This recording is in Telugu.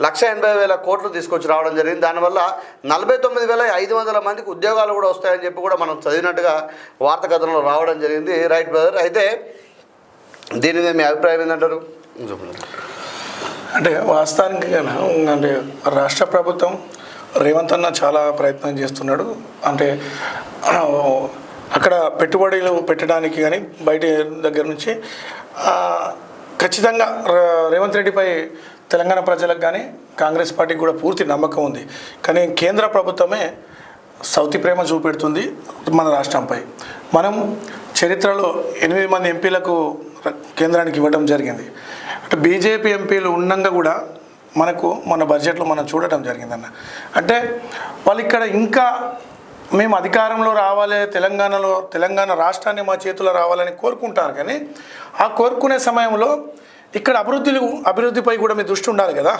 1,80,000 కోట్లు తీసుకొచ్చి రావడం జరిగింది. దానివల్ల 49,500 మందికి ఉద్యోగాలు కూడా వస్తాయని చెప్పి కూడా మనం చదివినట్టుగా వార్తా కథనంలో రావడం జరిగింది. రైట్ బ్రదర్, అయితే దీని మీద మీ అభిప్రాయం ఏంటంటారు? అంటే వాస్తవానికి అంటే రాష్ట్ర ప్రభుత్వం రేవంత్ అన్న చాలా ప్రయత్నం చేస్తున్నాడు. అంటే అక్కడ పెట్టుబడులు పెట్టడానికి కానీ బయట దగ్గర నుంచి ఖచ్చితంగా రేవంత్ రెడ్డిపై తెలంగాణ ప్రజలకు కానీ కాంగ్రెస్ పార్టీకి కూడా పూర్తి నమ్మకం ఉంది. కానీ కేంద్ర ప్రభుత్వమే సౌతి ప్రేమ చూపెడుతుంది మన రాష్ట్రంపై. మనం చరిత్రలో 8 మంది ఎంపీలకు కేంద్రానికి ఇవ్వడం జరిగింది. అంటే బీజేపీ ఎంపీలు ఉండగా కూడా మనకు మన బడ్జెట్లో మనం చూడటం జరిగిందన్న. అంటే వాళ్ళు ఇక్కడ ఇంకా మేము అధికారంలో రావాలి, తెలంగాణ రాష్ట్రాన్ని మా చేతిలో రావాలని కోరుకుంటారు. కానీ ఆ కోరుకునే సమయంలో ఇక్కడ అభివృద్ధిపై కూడా మీ దృష్టి ఉండాలి కదా.